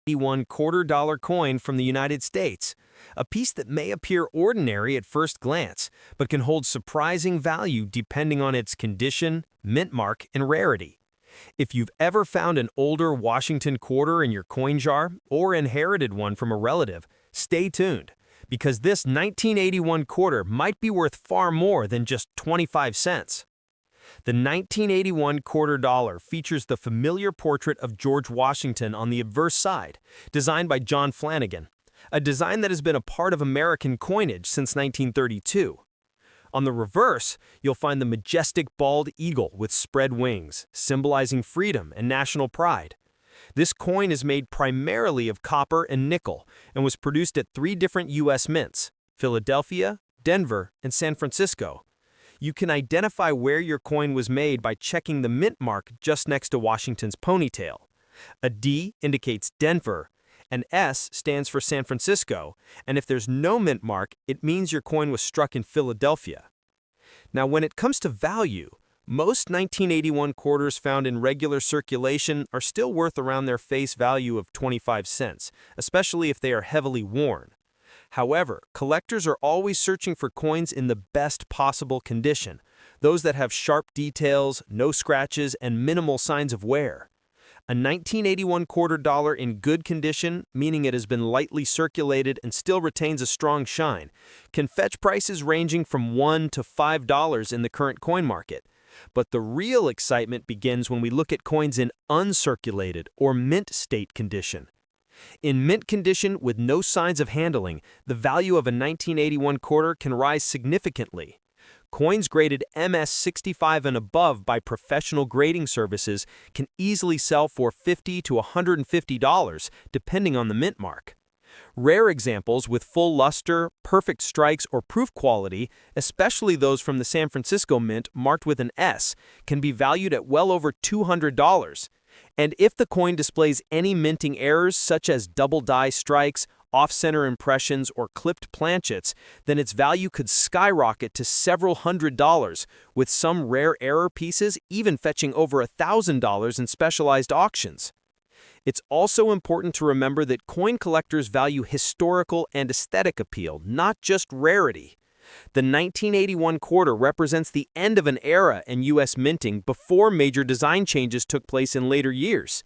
1981 quarter-dollar coin from the United States, a piece that may appear ordinary at first glance, but can hold surprising value depending on its condition, mint mark, and rarity. If you've ever found an older Washington quarter in your coin jar or inherited one from a relative, stay tuned, because this 1981 quarter might be worth far more than just 25 cents. The 1981 quarter dollar features the familiar portrait of George Washington on the obverse side, designed by John Flanagan, a design that has been a part of American coinage since 1932. On the reverse, you'll find the majestic bald eagle with spread wings, symbolizing freedom and national pride. This coin is made primarily of copper and nickel and was produced at 3 different U.S. mints: Philadelphia, Denver, and San Francisco. You can identify where your coin was made by checking the mint mark just next to Washington's ponytail. A D indicates Denver, an S stands for San Francisco, and if there's no mint mark, it means your coin was struck in Philadelphia. Now, when it comes to value, most 1981 quarters found in regular circulation are still worth around their face value of 25 cents, especially if they are heavily worn. However, collectors are always searching for coins in the best possible condition, those that have sharp details, no scratches, and minimal signs of wear. A 1981 quarter dollar in good condition, meaning it has been lightly circulated and still retains a strong shine, can fetch prices ranging from $1 to $5 in the current coin market. But the real excitement begins when we look at coins in uncirculated or mint state condition. In mint condition with no signs of handling, the value of a 1981 quarter can rise significantly. Coins graded MS-65 and above by professional grading services can easily sell for $50 to $150, depending on the mint mark. Rare examples with full luster, perfect strikes, or proof quality, especially those from the San Francisco Mint marked with an S, can be valued at well over $200. And if the coin displays any minting errors such as double die strikes, off-center impressions, or clipped planchets, then its value could skyrocket to several $100s, with some rare error pieces even fetching over $1,000 in specialized auctions. It's also important to remember that coin collectors value historical and aesthetic appeal, not just rarity. The 1981 quarter represents the end of an era in U.S. minting before major design changes took place in later years.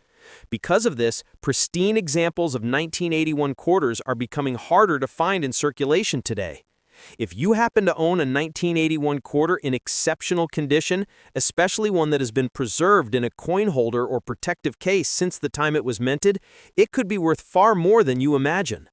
Because of this, pristine examples of 1981 quarters are becoming harder to find in circulation today. If you happen to own a 1981 quarter in exceptional condition, especially one that has been preserved in a coin holder or protective case since the time it was minted, it could be worth far more than you imagine.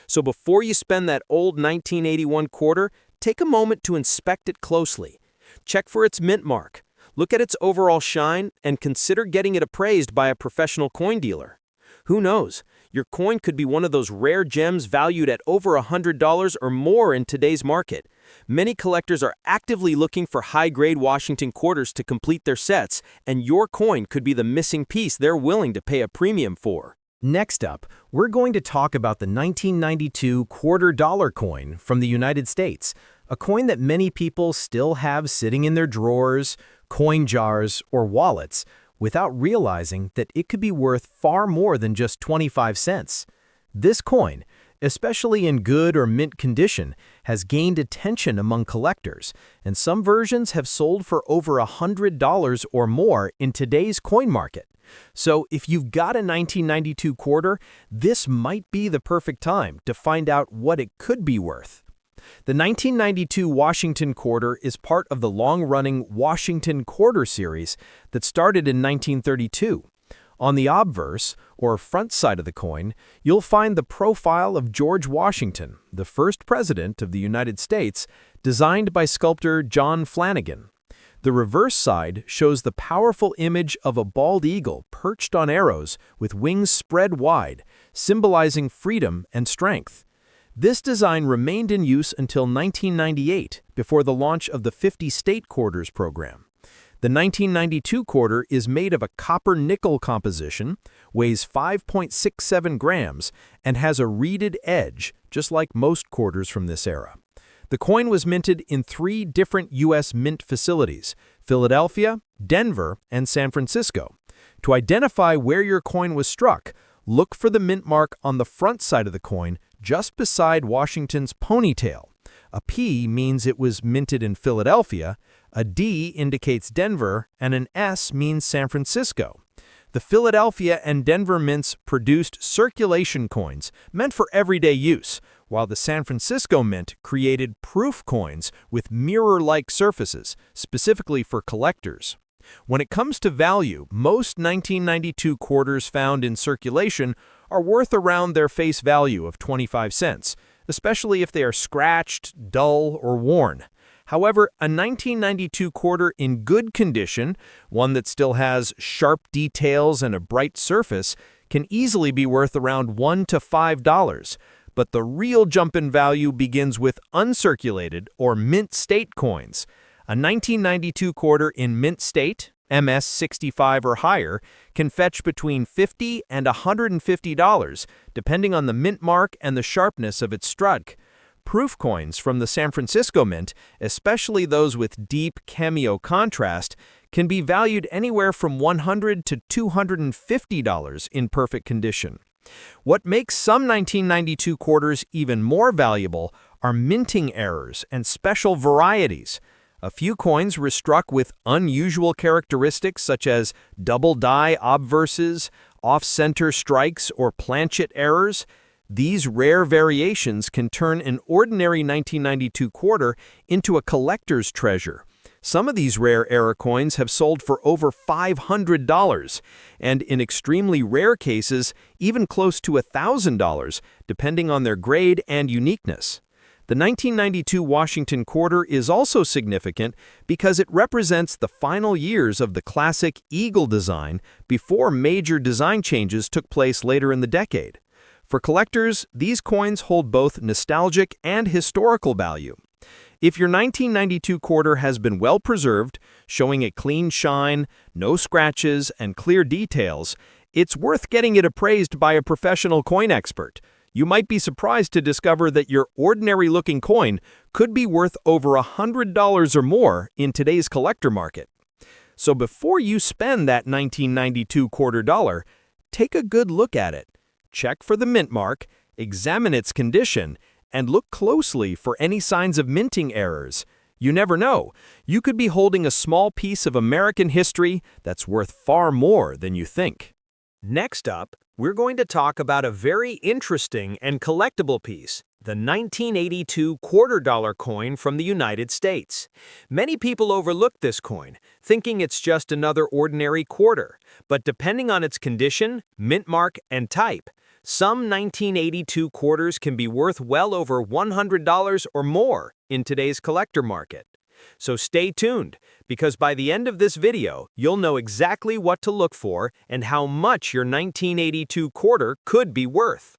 So before you spend that old 1981 quarter, take a moment to inspect it closely. Check for its mint mark. Look at its overall shine and consider getting it appraised by a professional coin dealer. Who knows? Your coin could be one of those rare gems valued at over $100 or more in today's market. Many collectors are actively looking for high-grade Washington quarters to complete their sets, and your coin could be the missing piece they're willing to pay a premium for. Next up, we're going to talk about the 1992 quarter-dollar coin from the United States, a coin that many people still have sitting in their drawers, coin jars, or wallets, without realizing that it could be worth far more than just 25 cents. This coin, especially in good or mint condition, has gained attention among collectors, and some versions have sold for over $100 or more in today's coin market. So if you've got a 1992 quarter, this might be the perfect time to find out what it could be worth. The 1992 Washington quarter is part of the long-running Washington Quarter series that started in 1932. On the obverse, or front side of the coin, you'll find the profile of George Washington, the first president of the United States, designed by sculptor John Flanagan. The reverse side shows the powerful image of a bald eagle perched on arrows with wings spread wide, symbolizing freedom and strength. This design remained in use until 1998, before the launch of the 50 state quarters program. The 1992 quarter is made of a copper-nickel composition, weighs 5.67 grams, and has a reeded edge, just like most quarters from this era. The coin was minted in 3 different U.S. mint facilities: Philadelphia, Denver, and San Francisco. To identify where your coin was struck, Look for the mint mark on the front side of the coin, just beside Washington's ponytail. A P means it was minted in Philadelphia, a D indicates Denver, and an S means San Francisco. The Philadelphia and Denver mints produced circulation coins meant for everyday use, while the San Francisco Mint created proof coins with mirror-like surfaces, specifically for collectors. When it comes to value, most 1992 quarters found in circulation are worth around their face value of 25 cents, especially if they are scratched, dull, or worn. However, a 1992 quarter in good condition, one that still has sharp details and a bright surface, can easily be worth around $1 to $5. But the real jump in value begins with uncirculated or mint state coins. A 1992 quarter in mint state, MS 65 or higher, can fetch between $50 and $150, depending on the mint mark and the sharpness of its strut. Proof coins from the San Francisco Mint, especially those with deep cameo contrast, can be valued anywhere from $100 to $250 in perfect condition. What makes some 1992 quarters even more valuable are minting errors and special varieties. A few coins were struck with unusual characteristics such as double die obverses, off-center strikes, or planchet errors. These rare variations can turn an ordinary 1992 quarter into a collector's treasure. Some of these rare error coins have sold for over $500, and in extremely rare cases, even close to $1,000, depending on their grade and uniqueness. The 1992 Washington quarter is also significant because it represents the final years of the classic eagle design before major design changes took place later in the decade. For collectors, these coins hold both nostalgic and historical value. If your 1992 quarter has been well preserved, showing a clean shine, no scratches, and clear details, it's worth getting it appraised by a professional coin expert. You might be surprised to discover that your ordinary-looking coin could be worth over $100 or more in today's collector market. So before you spend that 1992 quarter dollar, take a good look at it. Check for the mint mark, examine its condition, and look closely for any signs of minting errors. You never know. You could be holding a small piece of American history that's worth far more than you think. Next up, we're going to talk about a very interesting and collectible piece, the 1982 quarter dollar coin from the United States. Many people overlook this coin, thinking it's just another ordinary quarter, but depending on its condition, mint mark, and type, some 1982 quarters can be worth well over $100 or more in today's collector market. So stay tuned, because by the end of this video, you'll know exactly what to look for and how much your 1982 quarter could be worth.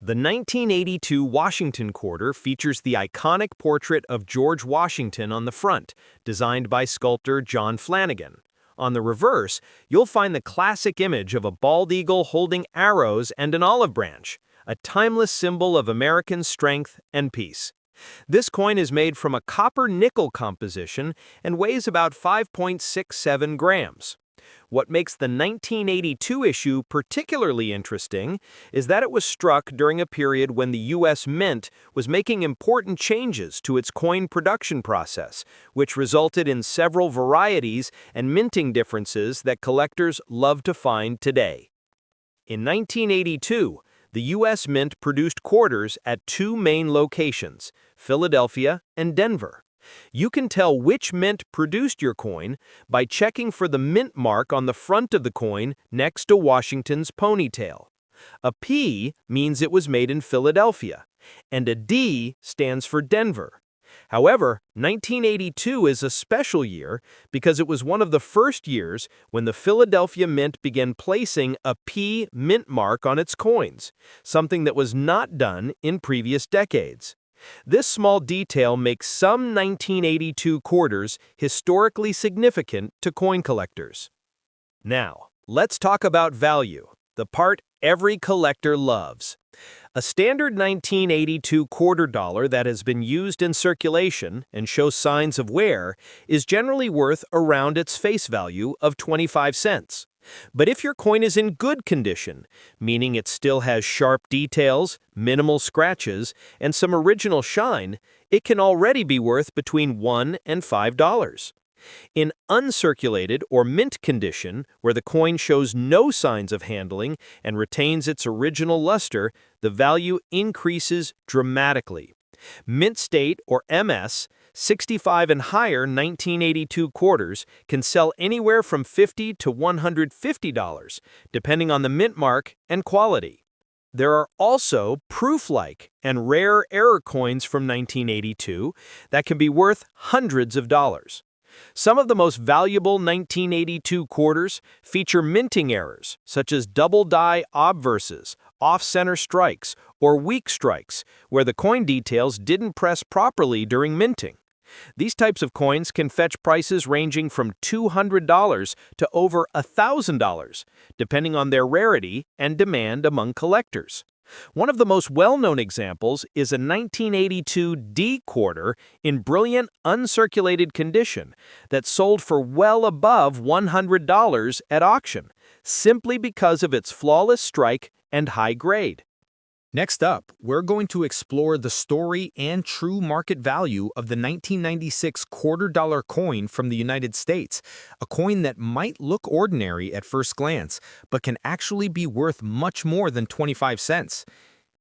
The 1982 Washington quarter features the iconic portrait of George Washington on the front, designed by sculptor John Flanagan. On the reverse, you'll find the classic image of a bald eagle holding arrows and an olive branch, a timeless symbol of American strength and peace. This coin is made from a copper-nickel composition and weighs about 5.67 grams. What makes the 1982 issue particularly interesting is that it was struck during a period when the U.S. Mint was making important changes to its coin production process, which resulted in several varieties and minting differences that collectors love to find today. In 1982, the U.S. Mint produced quarters at two main locations, Philadelphia and Denver. You can tell which mint produced your coin by checking for the mint mark on the front of the coin next to Washington's ponytail. A P means it was made in Philadelphia, and a D stands for Denver. However, 1982 is a special year because it was one of the first years when the Philadelphia Mint began placing a P mint mark on its coins, something that was not done in previous decades. This small detail makes some 1982 quarters historically significant to coin collectors. Now, let's talk about value, the part every collector loves. A standard 1982 quarter dollar that has been used in circulation and shows signs of wear is generally worth around its face value of 25 cents. But if your coin is in good condition, meaning it still has sharp details, minimal scratches, and some original shine, it can already be worth between $1 and $5. In uncirculated or mint condition, where the coin shows no signs of handling and retains its original luster, the value increases dramatically. Mint state, or MS, 65 and higher 1982 quarters can sell anywhere from $50 to $150, depending on the mint mark and quality. There are also proof-like and rare error coins from 1982 that can be worth hundreds of dollars. Some of the most valuable 1982 quarters feature minting errors, such as double-die obverses, off-center strikes, or weak strikes, where the coin details didn't press properly during minting. These types of coins can fetch prices ranging from $200 to over $1,000, depending on their rarity and demand among collectors. One of the most well-known examples is a 1982 D quarter in brilliant uncirculated condition that sold for well above $100 at auction, simply because of its flawless strike and high grade. Next up, we're going to explore the story and true market value of the 1996 quarter-dollar coin from the United States, a coin that might look ordinary at first glance, but can actually be worth much more than 25 cents.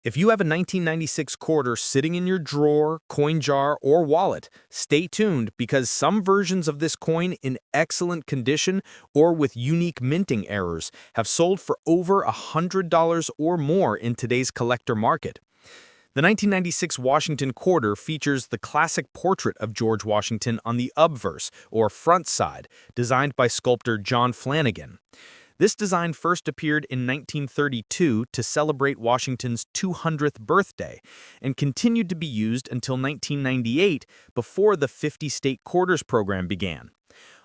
If you have a 1996 quarter sitting in your drawer, coin jar, or wallet, stay tuned because some versions of this coin in excellent condition or with unique minting errors have sold for over $100 or more in today's collector market. The 1996 Washington quarter features the classic portrait of George Washington on the obverse, or front side, designed by sculptor John Flanagan. This design first appeared in 1932 to celebrate Washington's 200th birthday and continued to be used until 1998 before the 50-state quarters program began.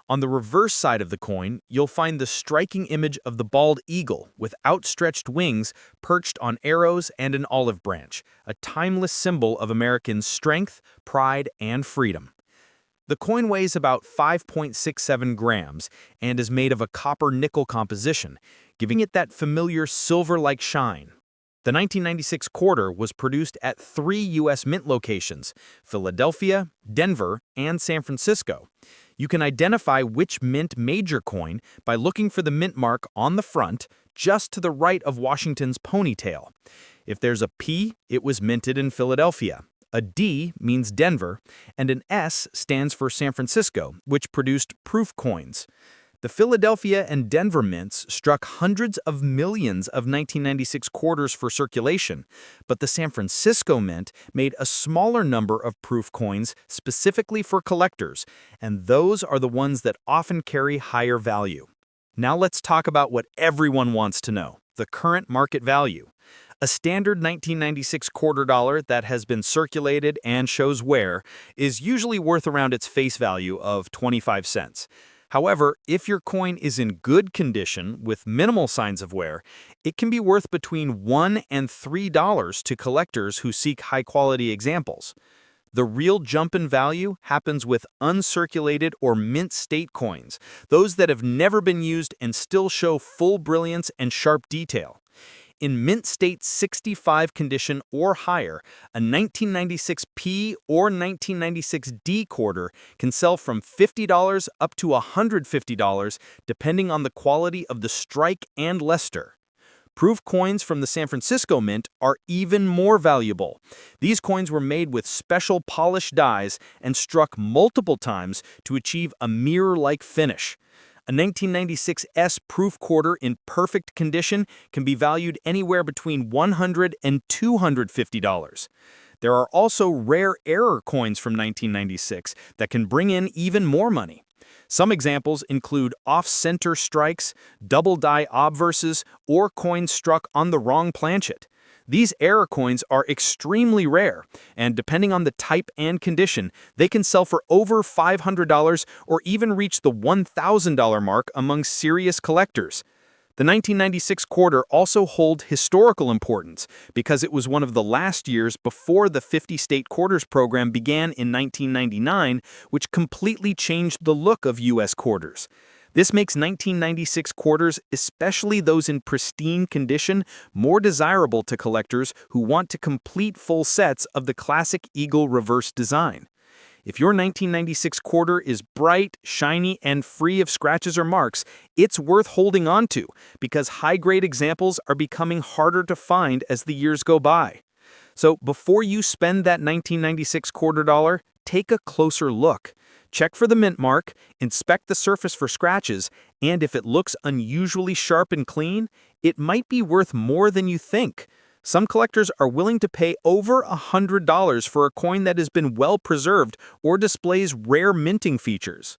On the reverse side of the coin, you'll find the striking image of the bald eagle with outstretched wings perched on arrows and an olive branch, a timeless symbol of American strength, pride, and freedom. The coin weighs about 5.67 grams and is made of a copper-nickel composition, giving it that familiar silver-like shine. The 1996 quarter was produced at 3 U.S. mint locations: Philadelphia, Denver, and San Francisco. You can identify which mint made your coin by looking for the mint mark on the front, just to the right of Washington's ponytail. If there's a P, it was minted in Philadelphia. A D means Denver, and an S stands for San Francisco, which produced proof coins. The Philadelphia and Denver mints struck hundreds of millions of 1996 quarters for circulation, but the San Francisco mint made a smaller number of proof coins specifically for collectors, and those are the ones that often carry higher value. Now let's talk about what everyone wants to know: the current market value. A standard 1996 quarter dollar that has been circulated and shows wear is usually worth around its face value of 25 cents. However, if your coin is in good condition with minimal signs of wear, it can be worth between $1 and $3 to collectors who seek high-quality examples. The real jump in value happens with uncirculated or mint state coins, those that have never been used and still show full brilliance and sharp detail. In mint state 65 condition or higher, a 1996 P or 1996 D quarter can sell from $50 up to $150 depending on the quality of the strike and luster. Proof coins from the San Francisco Mint are even more valuable. These coins were made with special polished dies and struck multiple times to achieve a mirror-like finish. A 1996 S proof quarter in perfect condition can be valued anywhere between $100 and $250. There are also rare error coins from 1996 that can bring in even more money. Some examples include off-center strikes, double-die obverses, or coins struck on the wrong planchet. These error coins are extremely rare, and depending on the type and condition, they can sell for over $500 or even reach the $1,000 mark among serious collectors. The 1996 quarter also holds historical importance because it was one of the last years before the 50-state quarters program began in 1999, which completely changed the look of U.S. quarters. This makes 1996 quarters, especially those in pristine condition, more desirable to collectors who want to complete full sets of the classic eagle reverse design. If your 1996 quarter is bright, shiny, and free of scratches or marks, it's worth holding on to because high-grade examples are becoming harder to find as the years go by. So before you spend that 1996 quarter dollar, take a closer look. Check for the mint mark, inspect the surface for scratches, and if it looks unusually sharp and clean, it might be worth more than you think. Some collectors are willing to pay over $100 for a coin that has been well preserved or displays rare minting features.